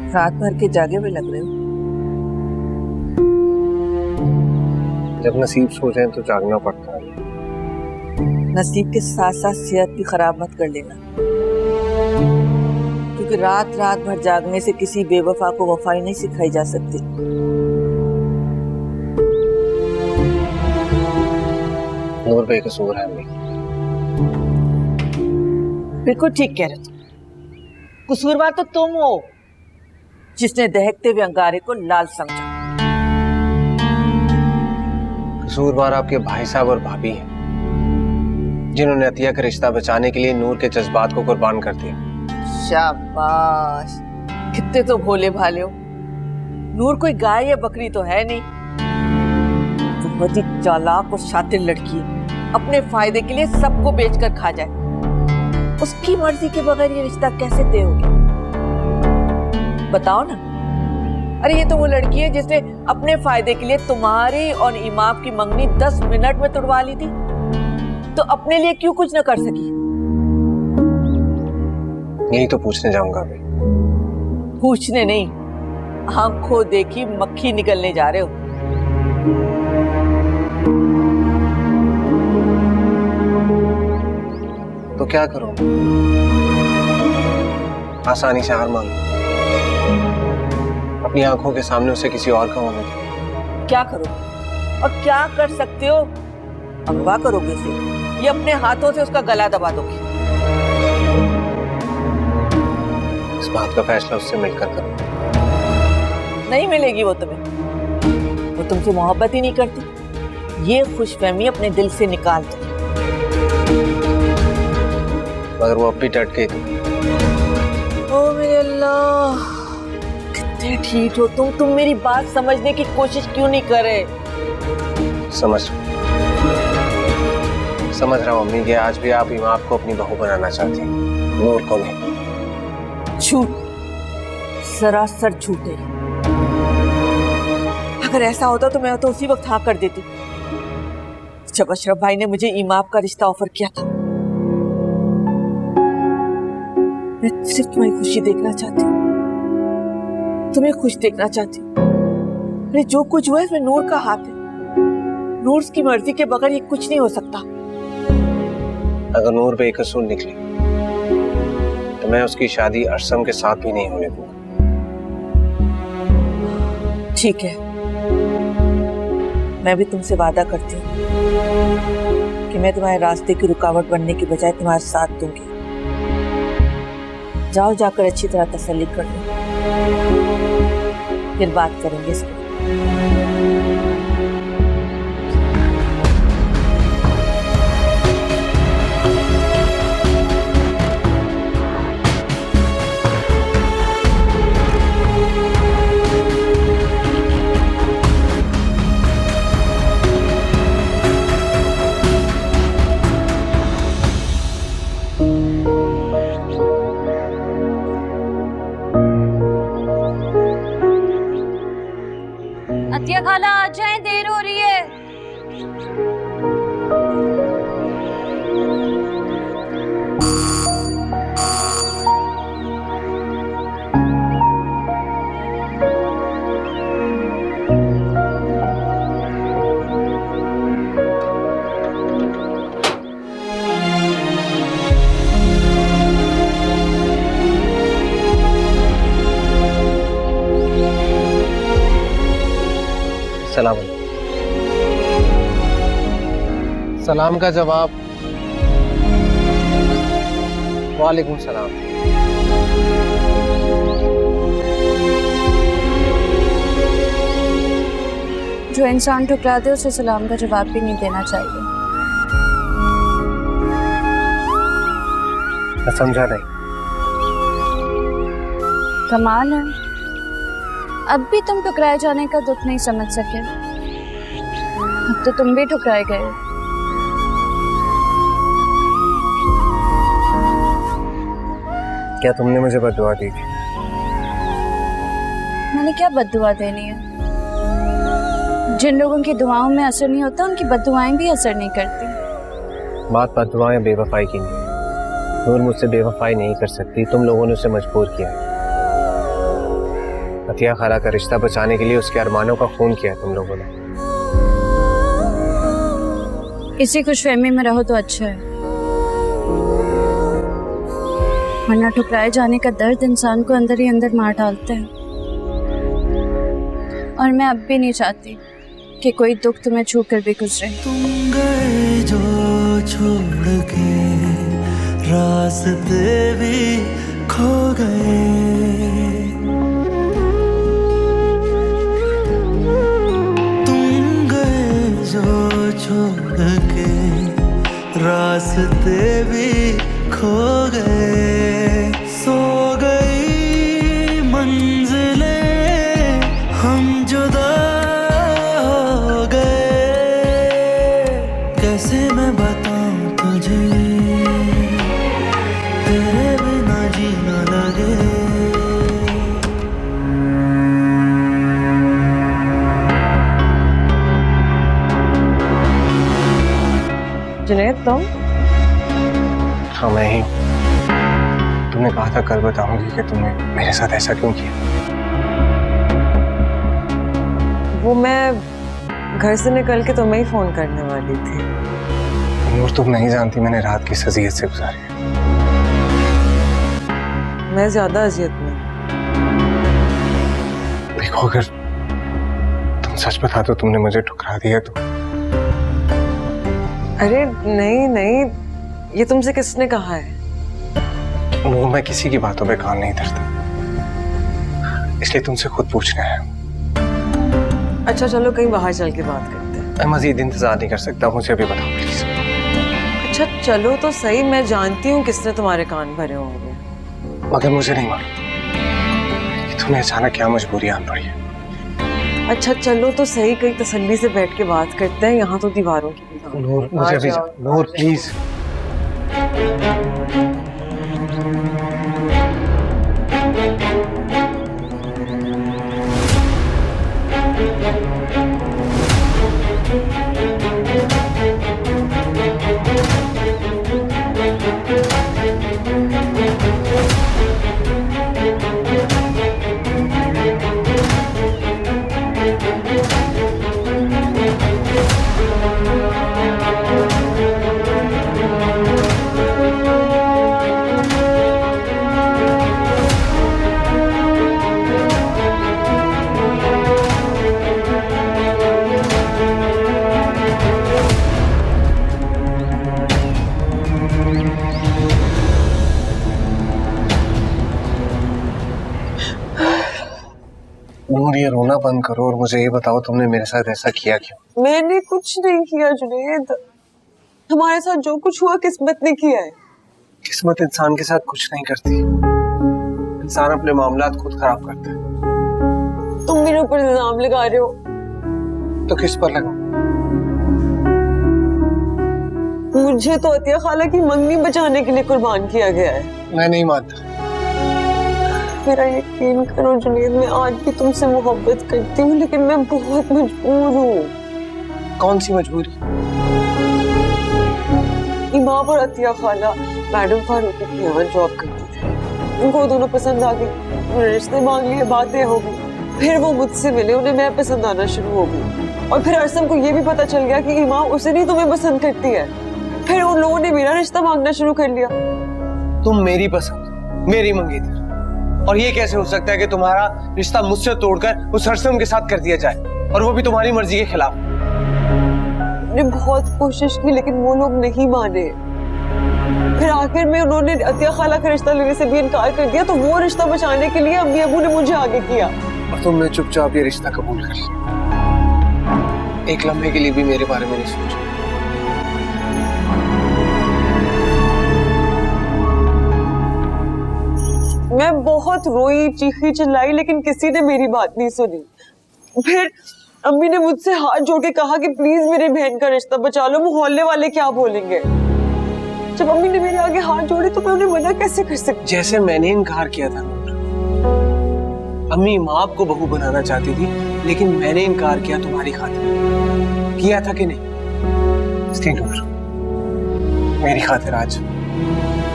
रात भर के जागे हुए लग रहे हो। जब नसीब सो जाए तो जागना पड़ता है। नसीब के साथ साथ सेहत भी खराब मत कर लेना, क्योंकि रात रात भर जागने से किसी बेवफा को वफाई नहीं सिखाई जा सकती। नूर बेकसूर है अम्मी। बिल्कुल ठीक कह रहे हो। कसूरवार तो तुम हो, जिसने दहकते हुए अंगारे को लाल समझा। कसूरवार आपके भाई साहब और भाभी हैं, जिन्होंने अतिया का रिश्ता बचाने के लिए नूर के जज्बात को कुर्बान कर दिया। शाबाश, कितने तो भोले भाले हो। नूर कोई गाय या बकरी तो है नहीं, वो बहुत ही चालाक और शातिर लड़की है। अपने फायदे के लिए सबको बेचकर खा जाए। उसकी मर्जी के बगैर ये रिश्ता कैसे तय हो गया, बताओ ना। अरे ये तो वो लड़की है जिसने अपने फायदे के लिए तुम्हारी और इमाम की मंगनी 10 मिनट में तुड़वा ली थी, तो अपने लिए क्यों कुछ न कर सकी? यही तो पूछने जाऊंगा अभी। पूछने नहीं, आंखों देखी मक्खी निकलने जा रहे हो। तो क्या करूं? आसानी से हार मानूं, अपनी आंखों के सामने उसे किसी और का होने दूं? क्या करो और क्या कर सकते हो? अगवा करोगे उसे या अपने हाथों से उसका गला दबा दोगे? इस बात का फैसला उससे मिलकर करो। नहीं मिलेगी वो तुम्हें, वो तुमसे मोहब्बत ही नहीं करती। ये खुशफहमी अपने दिल से निकाल दो। मगर वो अब भी डट गई थी। ओ मेरे अल्लाह, कितने ठीक हो तुम मेरी बात समझने की कोशिश क्यों नहीं कर रहे? समझ रहा हूँ अम्मी कि आज भी आप इमाम को अपनी बहू बनाना चाहती हैं, नूर को नहीं। झूठ, सरासर झूठ है। अगर ऐसा होता तो मैं तो उसी वक्त हाँ कर देती, जब अशरफ भाई ने मुझे इमाम का रिश्ता ऑफर किया था। मैं सिर्फ तुम्हारी खुशी देखना चाहती हूँ, तुम्हें खुश देखना चाहती हूँ। अरे जो कुछ हुआ है इसमें नूर का हाथ है। नूर की मर्जी के बगैर ये कुछ नहीं हो सकता। अगर नूर बेकसूर निकली तो मैं उसकी शादी अरसम के साथ भी नहीं होने दूंगा। ठीक है, मैं भी तुमसे वादा करती हूँ कि मैं तुम्हारे रास्ते की रुकावट बनने की बजाय तुम्हारा साथ दूंगी। जाओ, जाकर अच्छी तरह तसल्ली कर लो, फिर बात करेंगे इस पर। अतिया खाला आ जाए, देर हो रही है। सलाम का जवाब वालेकुम सलाम। जो इंसान ठुकरा दे उसे सलाम का जवाब भी नहीं देना चाहिए। मैं समझा नहीं। कमाल है, अब भी तुम ठुकराए जाने का दुख नहीं समझ सके। अब तो तुम भी ठुकराए गए। क्या तुमने मुझे बद्दुआ दी थी? मैंने क्या बद्दुआ देनी है? जिन लोगों की दुआओं में असर नहीं होता उनकी बद्दुआएं भी असर नहीं करती। बात बद्दुआ या बेवफाई की नहीं। नूर मुझसे बेवफाई नहीं कर सकती, तुम लोगों ने उसे मजबूर किया। अतिया खाला का रिश्ता बचाने के लिए उसके अरमानों का खून किया तुम लोगों ने। इसी खुशफहमी में रहो तो अच्छा है, वरना ठुकराए जाने का दर्द इंसान को अंदर ही अंदर मार डालता है। और मैं अब भी नहीं चाहती कि कोई दुख तुम्हें छू कर भी गुजरे। तुम गए जो छोड़ के रास्ते भी खो गए, तुम गए जो छोड़ के रास्ते भी खो गए, सो गई मंजिलें हम जुदा हो गए। कैसे मैं बताऊं तुझे तेरे बिना जीना लगे। जुनैद तुम? हाँ मैं ही। तुमने कहा था कल बताऊंगी कि तुमने मेरे साथ ऐसा क्यों किया। वो मैं घर से निकल के तुम्हें ही फोन करने वाली थी। नूर तुम नहीं जानती मैंने रात किस अजियत से गुजारी है। मैं ज्यादा अजियत में। देखो अगर तुम सच बता दो तुमने मुझे ठुकरा दिया तो। अरे नहीं नहीं, ये तुमसे किसने कहा है? नूर मैं किसी की बातों पे कान नहीं धरता, इसलिए तुमसे खुद पूछना है। अच्छा चलो कहीं बाहर चल के बात करते हैं। मैं मजीद इंतजार नहीं कर सकता, मुझे अभी बताओ प्लीज। अच्छा चलो तो सही, मैं जानती हूँ किसने तुम्हारे कान भरे होंगे, मगर मुझे नहीं मालूम कि तुम्हें अचानक क्या मजबूरी आन पड़ी है। अच्छा चलो तो सही, कहीं तसल्ली से बैठ के बात करते हैं, यहाँ तो दीवारों की नूर मुझे भी नूर प्लीज। नूर ये रोना बंद करो और मुझे ये बताओ तुमने मेरे साथ ऐसा किया क्यों? मैंने कुछ नहीं किया जुनैद, हमारे साथ जो कुछ हुआ किस्मत ने किया है। किस्मत इंसान के साथ कुछ नहीं करती, इंसान अपने मामलात खुद खराब करता है। तुम मेरे ऊपर इल्जाम लगा रहे हो। तो किस पर लगाऊं? मुझे तो अतिया खाला की मंगनी बचाने के लिए कुर्बान किया गया है। मैं नहीं मानता। मेरा यकीन करो जुनैद, मैं आज भी तुमसे मोहब्बत करती हूँ, लेकिन मैं बहुत मजबूर हूँ। कौन सी मजबूरी? इमाम और अतिया खाला मैडम फारूकी के यहाँ जॉब करती थी, उनको दोनों पसंद आ गई, उन्होंने रिश्ते मांग लिए, बातें हो गई, फिर वो मुझसे मिले, उन्हें मैं पसंद आना शुरू हो गई, और फिर अरसम को ये भी पता चल गया कि इमाम उसे नहीं तुम्हें पसंद करती है। फिर उन लोगों ने मेरा रिश्ता मांगना शुरू कर लिया। तुम मेरी पसंद, मेरी मंगेतर, और ये कैसे हो सकता है कि तुम्हारा रिश्ता मुझसे तोड़कर उस अरसम के साथ कर दिया जाए, और वो भी तुम्हारी मर्जी के खिलाफ? मैंने बहुत कोशिश की लेकिन वो लोग नहीं माने। फिर आखिर में उन्होंने अतिया खाला का रिश्ता लेने से भी इनकार कर दिया, तो वो रिश्ता बचाने के लिए अम्मी अबू ने मुझे आगे किया। और तुमने चुपचाप ये रिश्ता कबूल कर लिया, एक लम्हे के लिए भी मेरे बारे में नहीं सोचा। मैं बहुत रोई, चीखी चिल्लाई, लेकिन किसी ने मेरी बात नहीं सुनी। फिर अम्मी ने मुझसे हाथ जोड़ के कहा कि प्लीज मेरे बहन का रिश्ता बचा लो, मोहल्ले वाले क्या बोलेंगे। जब अम्मी ने मेरे आगे हाथ जोड़े तो मैं उन्हें मना कैसे कर सकती? जैसे मैंने इनकार किया था, अम्मी माँ को बहू बनाना चाहती थी, लेकिन मैंने इनकार किया तुम्हारी खातिर। किया था कि नहीं? इसलिए नूर, मेरी खातिर आज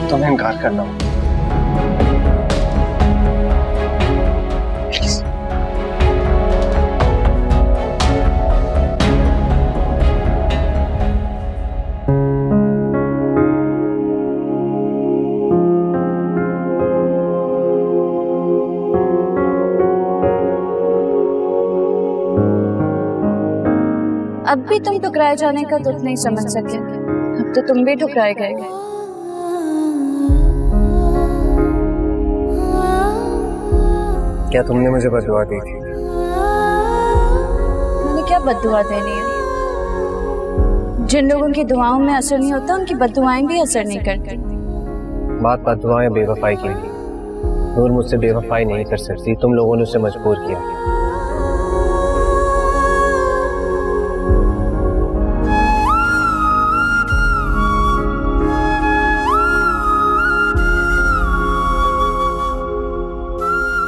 तुम्हें इनकार करना होगा। प्लीज अब भी तुम ठुकराए जाने का दुख नहीं समझ सके। अब तो तुम भी ठुकराए गए। क्या तुमने मुझे बददुआ दी थी? मैंने क्या बददुआ देनी है? जिन लोगों की दुआओं में असर नहीं होता उनकी बददुआएं भी असर नहीं करती। बात बददुआ या बेवफाई की थी। नूर मुझसे बेवफाई नहीं कर सकती, तुम लोगों ने उसे मजबूर किया।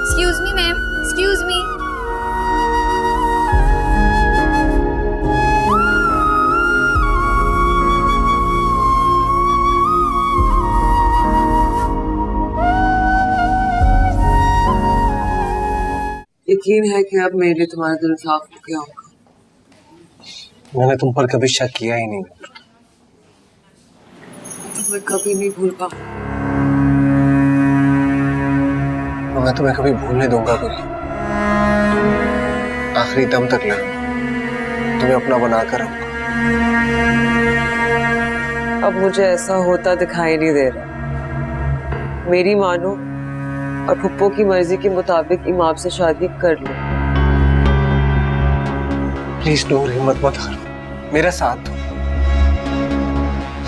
Excuse me, ma'am. Excuse me. यकीन है कि अब मेरे लिए तुम्हारा दिल साफ हो गया होगा। मैंने तुम पर कभी शक किया ही नहीं। तुम्हें कभी नहीं भूल पाऊँ। मैं तुम्हें कभी भूलने दूंगा भी नहीं। आखिरी दम तक लड़ूंगा, तुम्हें अपना बनाकर रखूंगा। अब मुझे ऐसा होता दिखाई नहीं दे रहा। मेरी मानो और पप्पो की मर्जी के मुताबिक इमाम से शादी कर लो। प्लीज नूर, हिम्मत मत हारो, मेरा साथ दो।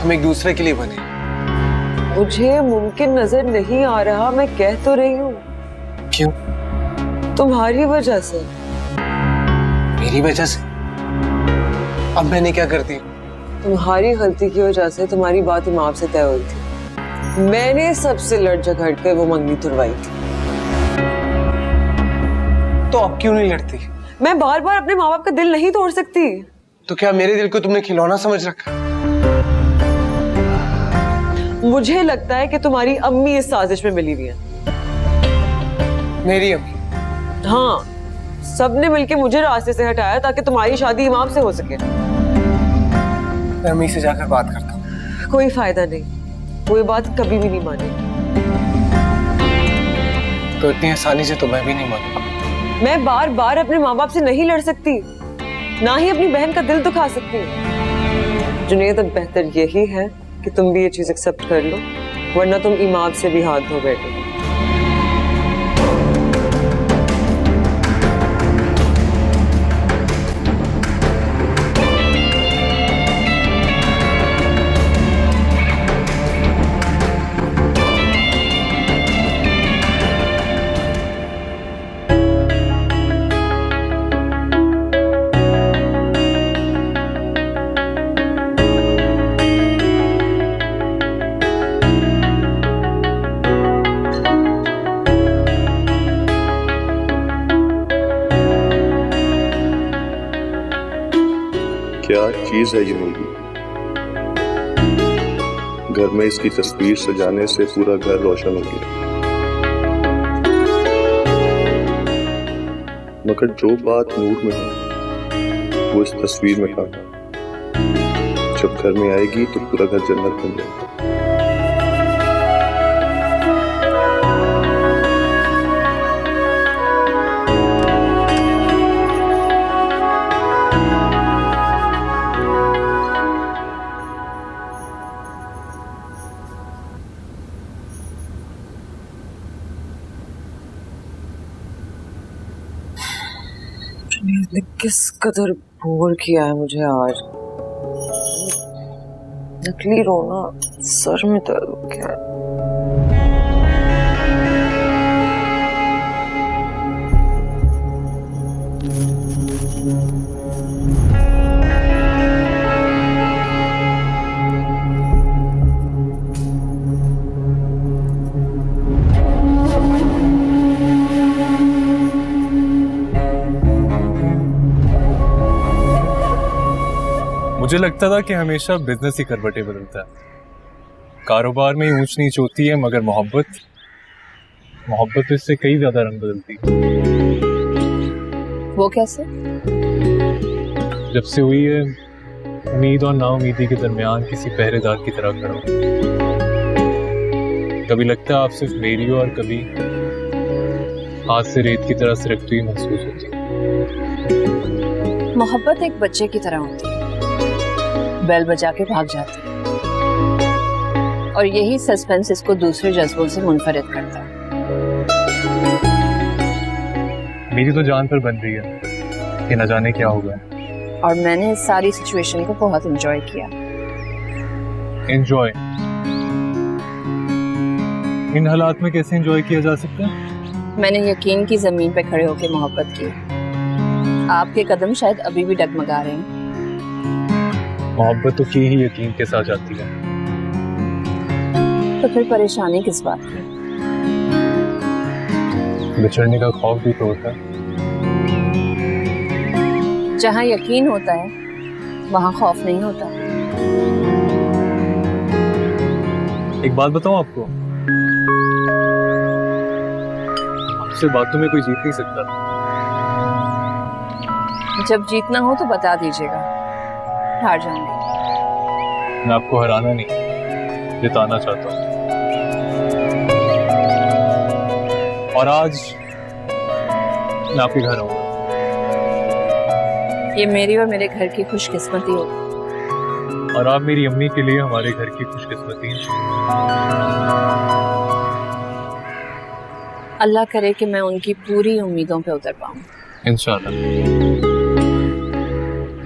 हम एक दूसरे के लिए बने। मुझे मुमकिन नजर नहीं आ रहा, मैं कह तो रही हूँ। क्यों? तुम्हारी वजह से। मेरी वजह से? अब मैंने क्या कर दिया? तुम्हारी गलती की वजह से तुम्हारी बात इमाम से तय हुई थी। मैंने सबसे लड़ झगड़ कर वो मंगनी तुड़वाई थी। तो अब क्यों नहीं लड़ती? मैं बार बार अपने माँ बाप का दिल नहीं तोड़ सकती। तो क्या मेरे दिल को तुमने खिलौना समझ रखा? मुझे लगता है कि तुम्हारी अम्मी इस साजिश में मिली हुई है। मेरी अम्मी? हाँ, सबने मिलके मुझे रास्ते से हटाया ताकि तुम्हारी शादी इमाम से हो सके। मैं अम्मी से जाकर बात करता हूँ। कोई फायदा नहीं, वो ये बात कभी भी नहीं मानेगी। तो इतनी आसानी से तो मैं भी नहीं मानूंगा। मैं बार बार अपने माँ बाप से नहीं लड़ सकती, ना ही अपनी बहन का दिल दुखा सकती। जुनैद, अब बेहतर यही है कि तुम भी ये चीज एक्सेप्ट कर लो, वरना तुम इमाम से भी हाथ धो बैठो। क्या चीज है ये मूवी? घर में इसकी तस्वीर सजाने से पूरा घर रोशन हो गया, मगर जो बात नूर में है वो इस तस्वीर में कहाँ? जब घर में आएगी तो पूरा घर जन्नत बन जाएगा। ने किस कदर बोर किया है मुझे आज। नकली रोना सर में दर्द हो गया है। मुझे लगता था कि हमेशा बिजनेस ही करवटें बदलता है। कारोबार में ऊंच नीच होती है, मगर मोहब्बत इससे कई ज्यादा रंग बदलती है। वो कैसे? जब से हुई है, उम्मीद और नाउमीदी के दरमियान किसी पहरेदार की तरह खड़ा हूं। कभी लगता है आप सिर्फ मेरी हो, और कभी हाथ से रेत की तरह सिरकती हुई महसूस होती है। मोहब्बत एक बच्चे की तरह होती है, बेल बजा के भाग जाती है, और यही सस्पेंस इसको दूसरे जज्बों से मुनफरिद करता है। मेरी तो जान पर बन रही है कि न जाने क्या होगा। और मैंने इस सारी सिचुएशन को बहुत एंजॉय किया। एंजॉय? इन हालात में कैसे एंजॉय किया जा सकता है? मैंने यकीन की जमीन पे खड़े होकर मोहब्बत की। आपके कदम शायद अभी भी डगमगा रहे हैं। मोहब्बत तो की ही यकीन के साथ जाती है। तो फिर परेशानी किस बात की? बिछड़ने का खौफ भी तो होता है। जहाँ यकीन होता है वहाँ खौफ नहीं होता। एक बात बताऊं आपको, आपसे बातों में कोई जीत नहीं सकता। जब जीतना हो तो बता दीजिएगा, हार जाऊंगी। मैं आपको हराना नहीं, जिताना चाहता हूँ। और आज मैं आपके घर आऊंगा। ये मेरी और मेरे घर की खुशकिस्मती हो। और आप मेरी अम्मी के लिए हमारे घर की खुशकिस्मती हैं। अल्लाह करे कि मैं उनकी पूरी उम्मीदों पे उतर पाऊं। इंशाल्लाह।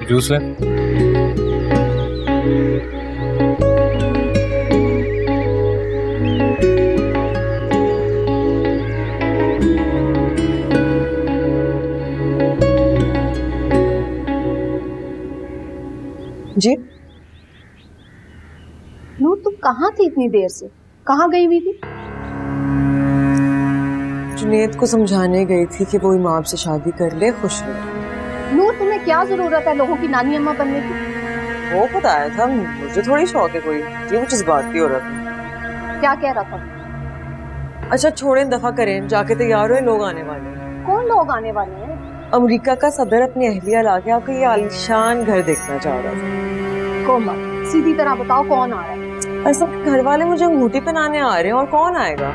जूस है? जी नूर, तुम कहाँ थी इतनी देर से? कहाँ गई हुई थी? जुनेद को समझाने गई थी कि वो इमाम से शादी कर ले, खुश रहे। नूर, तुम्हें क्या जरूरत है लोगों की नानी अम्मा बनने की? वो बताया था, मुझे थोड़ी शौक है कोई। ये मुझे इस बात की हो रहा था। क्या कह रहा था? अच्छा छोड़ें, दफा करें, जाके तैयार हुए, लोग आने वाले हैं। कौन लोग आने वाले हैं? अमेरिका का सदर अपनी अहलिया लाके आपको ये आलीशान घर देखना चाह रहा था। कोमल, सीधी तरह बताओ कौन आ रहा है? ऐसा घर वाले मुझे अंगूठी पहनाने आ रहे हैं, और कौन आएगा?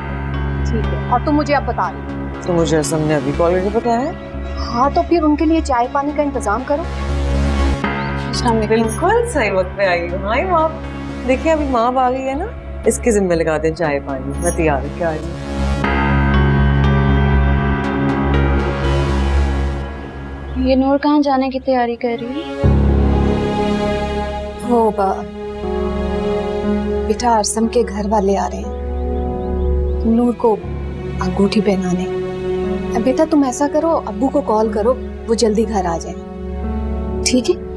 ठीक है, और तुम मुझे अब बता रही हो। तो मुझे असम ने अभी ऑलरेडी बताया है। हाँ, तो फिर उनके लिए चाय पानी का इंतजाम करो। बिल्कुल सही वक्त पे आई हूँ। हाँ माँ, देखिए अभी माँ आ गई है ना, इसके जिम्मे लगा दें चाय पानी। मैं तैयार होके आ रही हूँ। ये नूर कहाँ जाने की तैयारी कर रही है? हो बेटा, अरसम के घर वाले आ रहे हैं नूर को अंगूठी पहनाने। बेटा तुम ऐसा करो, अब्बू को कॉल करो, वो जल्दी घर आ जाए। ठीक है?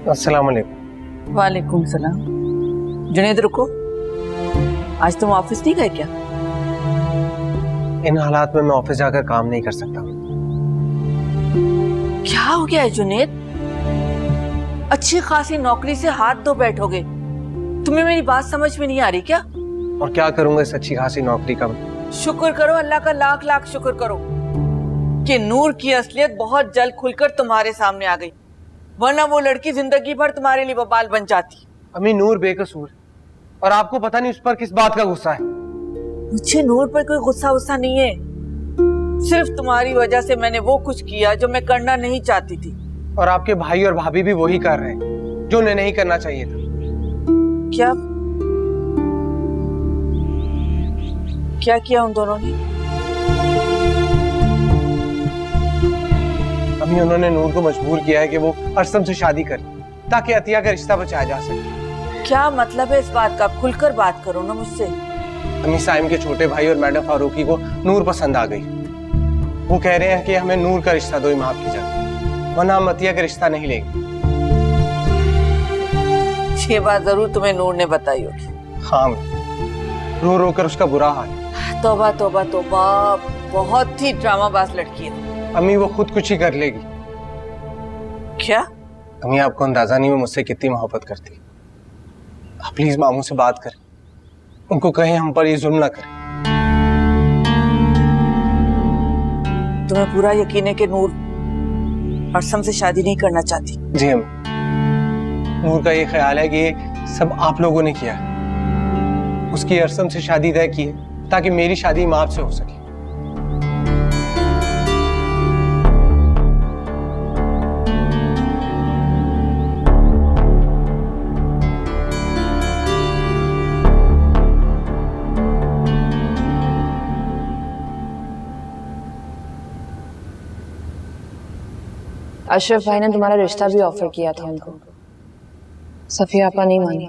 अस्सलाम वालेकुम। वालेकुम सलाम। जुनेद रुको, आज तुम ऑफिस नहीं गए क्या? इन हालात में मैं ऑफिस जाकर काम नहीं कर सकता। क्या हो गया है जुनेद? अच्छी खासी नौकरी से हाथ धो बैठोगे, तुम्हें मेरी बात समझ में नहीं आ रही क्या? और क्या करूंगा इस अच्छी खासी नौकरी का? शुक्र करो, अल्लाह का लाख लाख शुक्र करो कि नूर की असलियत बहुत जल्द खुलकर तुम्हारे सामने आ गई, वरना वो लड़की जिंदगी भर तुम्हारे लिए बबाल बन जाती। अम्मी, नूर बेकसूर, और आपको पता नहीं उस पर किस बात का गुस्सा है। मुझे नूर पर कोई गुस्सा वुस्सा नहीं है, सिर्फ तुम्हारी वजह से मैंने वो कुछ किया जो मैं करना नहीं चाहती थी। और आपके भाई और भाभी भी वही कर रहे हैं जो उन्हें नहीं करना चाहिए था। क्या क्या किया उन दोनों ने? अम्मी, उन्होंने नूर को मजबूर किया है कि वो अरसम से शादी करे ताकि अतिया का रिश्ता बचाया जा सके। क्या मतलब है इस बात का? खुलकर बात करो ना मुझसे। अम्मी, साइम के छोटे भाई और मैडम फारूकी को नूर पसंद आ गई। वो कह रहे हैं कि हमें नूर का रिश्ता दो इमाम की जगह, वरना हम अतिया का रिश्ता नहीं लेंगे। ये बात जरूर तुम्हें नूर ने बताई होगी। हाँ, रो रो कर उसका बुरा हाल। तौबा तौबा तौबा, बहुत ही ड्रामाबाज लड़की है। अम्मी, वो खुद कुछ ही कर लेगी, क्या? अम्मी आपको अंदाजा नहीं, वो मुझसे कितनी मोहब्बत करती है। आप प्लीज मामू से बात करें, उनको कहें हम पर ये जुल्म ना करें। तुम्हें पूरा यकीन है कि नूर अरसम से शादी नहीं करना चाहती? जी अम्मी, नूर का ये ख्याल है कि ये सब आप लोगों ने किया है। उसकी अरसम से शादी तय की है ताकि मेरी शादी माँ से हो सके। अशरफ भाई ने तुम्हारा रिश्ता भी ऑफर किया था उनको, सफिया आपा नहीं मानी।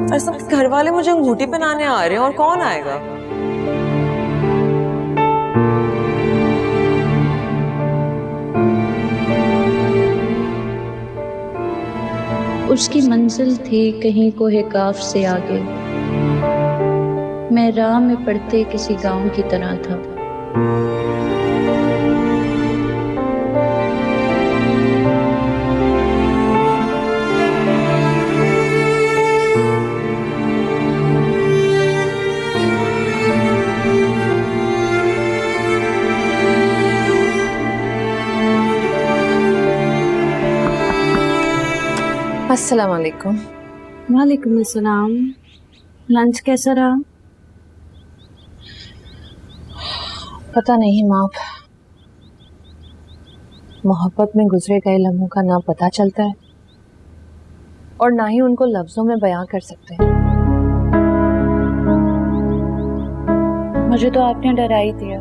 और सब घर वाले मुझे अंगूठी पहनाने आ रहे हैं, और कौन आएगा? उसकी मंजिल थी कहीं कोहे काफ से आगे, मैं राह में पड़ते किसी गांव की तरह था। अस्सलाम वालेकुम। वालेकुम अस्सलाम। लंच कैसा रहा? पता नहीं माँ, मोहब्बत में गुजरे गए लम्हों का ना पता चलता है और ना ही उनको लफ्जों में बयां कर सकते हैं। मुझे तो आपने डरा ही दिया,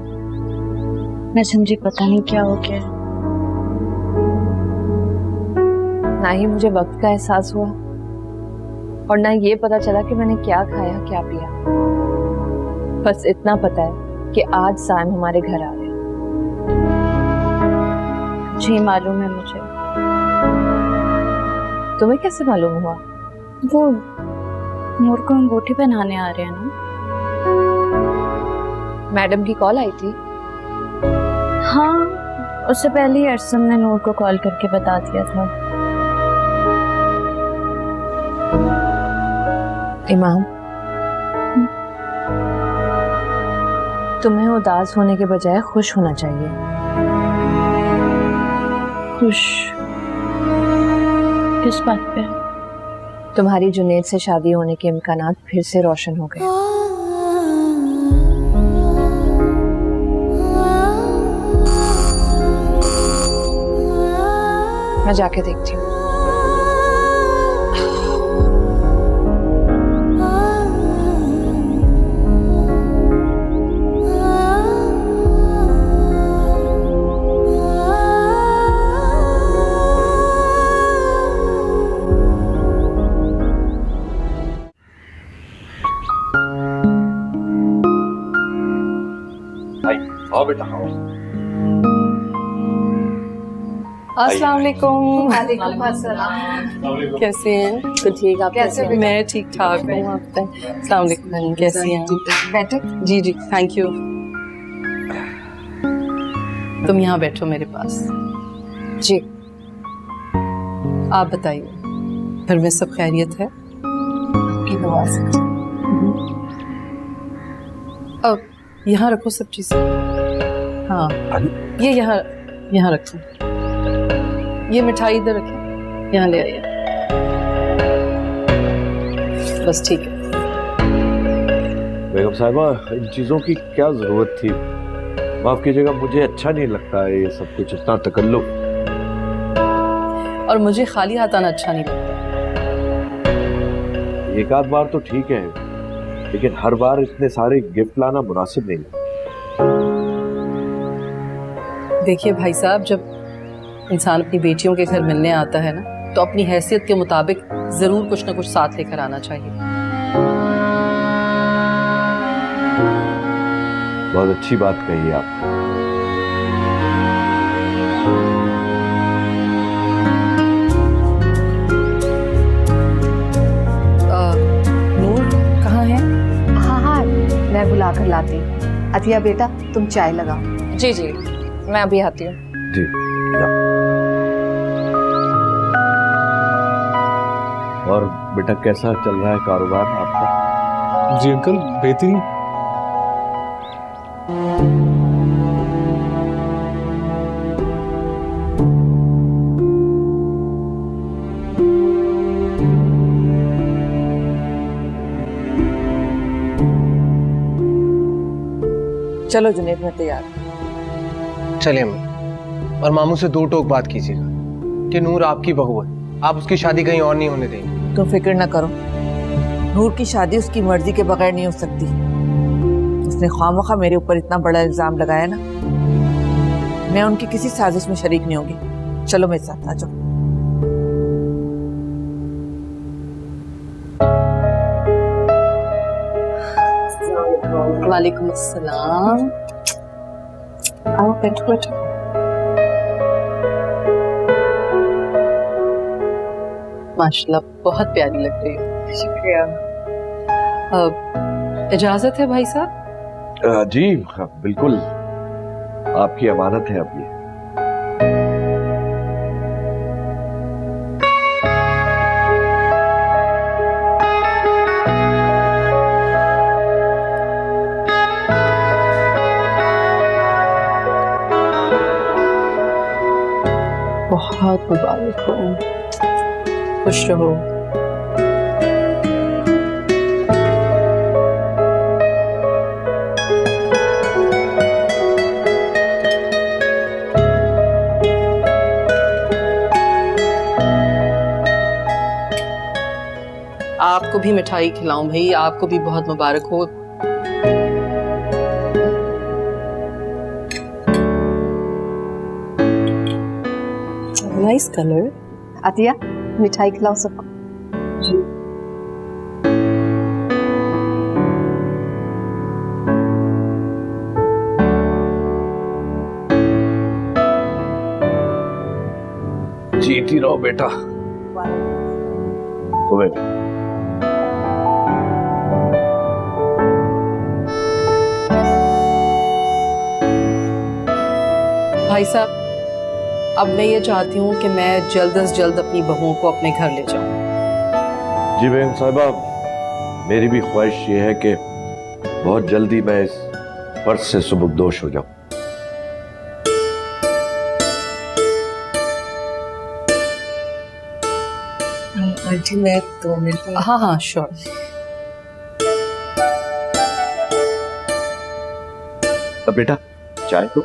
मैं समझी पता नहीं क्या हो गया। ना ही मुझे वक्त का एहसास हुआ और ना ये पता चला कि मैंने क्या खाया क्या पिया। बस इतना पता है कि आज साइम हमारे घर आ रहे हैं। जी मालूम है मुझे। तुम्हें कैसे मालूम हुआ? वो नूर को अंगूठी पहनाने आ रहे हैं ना। मैडम की कॉल आई थी? हाँ, उससे पहले ही अरसम ने नूर को कॉल करके बता दिया था। इमाम, तुम्हें उदास होने के बजाय खुश होना चाहिए। खुश किस बात पे? तुम्हारी जुनैद से शादी होने के इम्कानात फिर से रोशन हो गए। मैं जाके देखती हूँ। आओ बेटा आओ। अस्सलाम वालेकुम। वालेकुम अस्सलाम। कैसे हैं? तो ठीक, आप कैसे हैं? मैं ठीक ठाक हूँ। आप अस्सलाम वालेकुम, कैसी हैं? बैठो। जी जी, थैंक यू। तुम यहाँ बैठो मेरे पास। जी। आप बताइए, घर में सब खैरियत है? की दुआ से। अब यहाँ रखो सब चीजें। हाँ, ये यहाँ रखो। ये मिठाई इधर रखें, यहाँ ले आइए। बस ठीक है। बेगम साहिबा, इन चीज़ों की क्या ज़रूरत थी? माफ़ कीजिएगा, मुझे अच्छा नहीं लगता है ये सब कुछ, इतना तकल्लुफ। और मुझे खाली हाथ आना अच्छा नहीं लगता। एक आध बार तो ठीक है, लेकिन हर बार इतने सारे गिफ्ट लाना मुनासिब नहीं है। देखिए भाई साहब, जब इंसान अपनी बेटियों के घर मिलने आता है ना, तो अपनी हैसियत के मुताबिक जरूर कुछ ना कुछ साथ लेकर आना चाहिए। बहुत अच्छी बात कही आप। नूर कहाँ है? हाँ हाँ, मैं बुला कर लाती हूँ। अतिया बेटा तुम चाय लगाओ। जी जी, मैं अभी आती हूँ। जी और बेटा कैसा चल रहा है कारोबार आपका? जी अंकल, बेहतरीन। चलो जुनेद, मैं तैयार हूँ। चलिए अम्मी, और मामू से दो टोक बात कीजिएगा कि नूर आपकी बहू है, आप उसकी शादी कहीं और नहीं होने देंगे। तुम फिक्र ना करो, नूर की शादी उसकी मर्जी के बगैर नहीं हो सकती। उसने ख्वामखा मेरे ऊपर इतना बड़ा इल्जाम लगाया ना, मैं उनकी किसी साजिश में शरीक नहीं होगी। चलो मेरे साथ आ जाओ। वालेकुम अस्सलाम। आओ बैठो बैठो। माशाल्लाह बहुत प्यारी लग रही हो। शुक्रिया। इजाजत है भाई साहब? जी हाँ, बिल्कुल आपकी अमानत है अब ये। बहुत मुबारक हो, खुश रहो। आपको भी मिठाई खिलाऊं भाई, आपको भी बहुत मुबारक हो। Nice colour. अतिया मिठाई खिलाओ सबको। जीती रहो बेटा। तुम्हें भी। भाई साहब, अब मैं ये चाहती हूँ कि मैं जल्द से जल्द अपनी बहुओं को अपने घर ले जाऊं। जी बहन साहिबा, मेरी भी ख्वाहिश ये है कि बहुत जल्दी मैं इस फर्ज से सुबुकदोश हो जाऊं। आंटी मैं 2 मिनट। हाँ हाँ श्योर। अब बेटा चाय तो।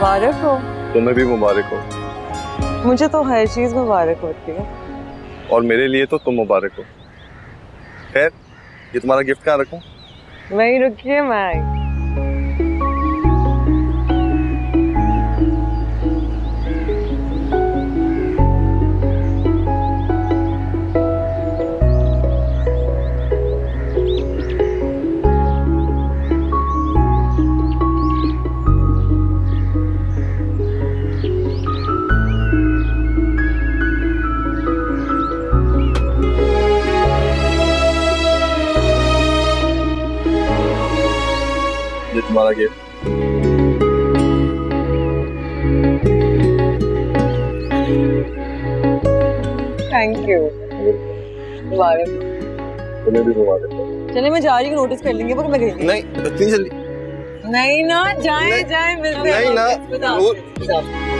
मुबारक हो। तुम्हें भी मुबारक हो। मुझे तो हर चीज मुबारक होती है। और मेरे लिए तो तुम मुबारक हो। खैर, ये तुम्हारा गिफ्ट कहाँ रखूं? वहीं रुकिए, मैं आई। ये तुम्हारा गिफ्ट। Thank you. तुम्हें भी घुमा देता हूँ। चले मैं जा रही हूँ, नोटिस कर लेंगे वो कि मैं गई। नहीं इतनी जल्दी नहीं ना, जाए जाए मिलते हैं। नहीं ना, खुदा वो- हाफिज़, खुदा हाफिज़।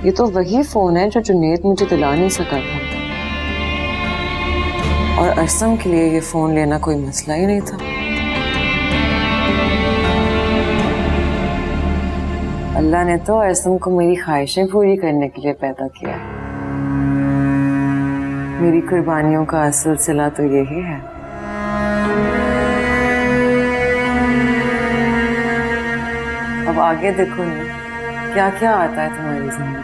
ये तो वही फोन है जो जुनैद मुझे दिला नहीं सका था, और अरसम के लिए ये फोन लेना कोई मसला ही नहीं था। अल्लाह ने तो अरसम को मेरी ख्वाहिशें पूरी करने के लिए पैदा किया है। मेरी कुर्बानियों का असल सिला तो यही है। अब आगे देखो ना, क्या क्या आता है तुम्हारी जिंदगी में।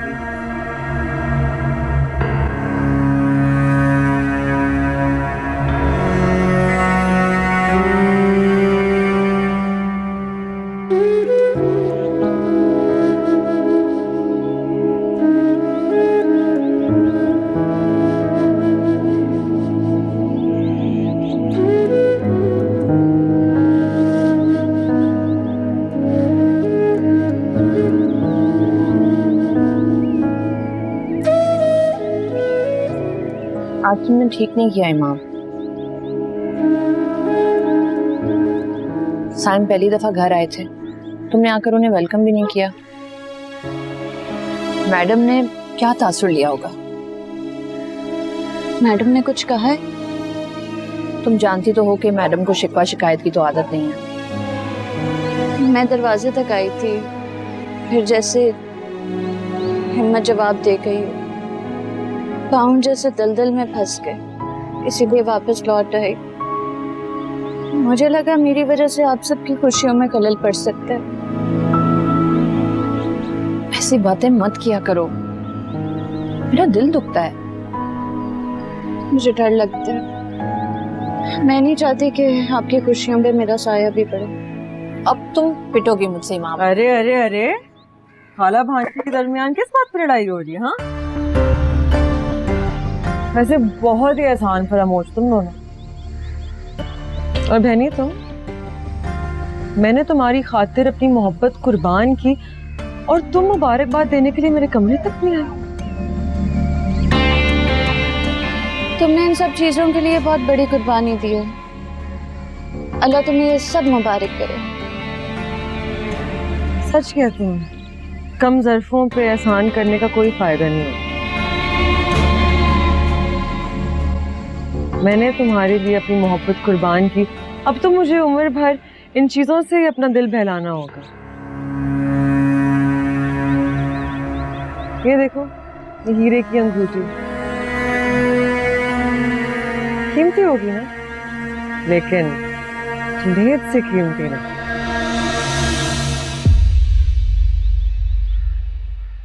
आज तुमने ठीक नहीं किया इमाम। साइम पहली दफा घर आए थे, तुमने आकर उन्हें वेलकम भी नहीं किया। मैडम ने क्या तासुर लिया होगा? मैडम ने कुछ कहा है? तुम जानती तो हो कि मैडम को शिकवा शिकायत की तो आदत नहीं है। मैं दरवाजे तक आई थी, फिर जैसे हिम्मत जवाब दे गई, पाँव जैसे दलदल में फंस गए, इसीलिए वापस लौट आई। मुझे लगा मेरी वजह से आप सबकी खुशियों में खलल पड़ सकता है। ऐसी बातें मत किया करो, मेरा दिल दुखता है। मुझे डर लगता है, मैं नहीं चाहती कि आपकी खुशियों पे मेरा साया भी पड़े। अब तुम पिटोगी मुझसे इमाम। अरे अरे अरे, खाला भांजी के दरमियान किस बात पर लड़ाई हो रही है? हाँ, वैसे बहुत ही आसान फरामोश तुम दोनों। और बहनी तुम, मैंने तुम्हारी खातिर अपनी मोहब्बत कुर्बान की और तुम मुबारकबाद देने के लिए मेरे कमरे तक नहीं आए। तुमने इन सब चीजों के लिए बहुत बड़ी कुर्बानी दी है। अल्लाह तुम्हें ये सब मुबारक करे। सच कहती हूँ, कम ज़र्फ़ों पे एहसान करने का कोई फायदा नहीं होता। मैंने तुम्हारे लिए अपनी मोहब्बत कुर्बान की, अब तो मुझे उम्र भर इन चीजों से ही अपना दिल बहलाना होगा। ये देखो, ये हीरे की अंगूठी कीमती होगी ना, लेकिन जुनैद से कीमती ना।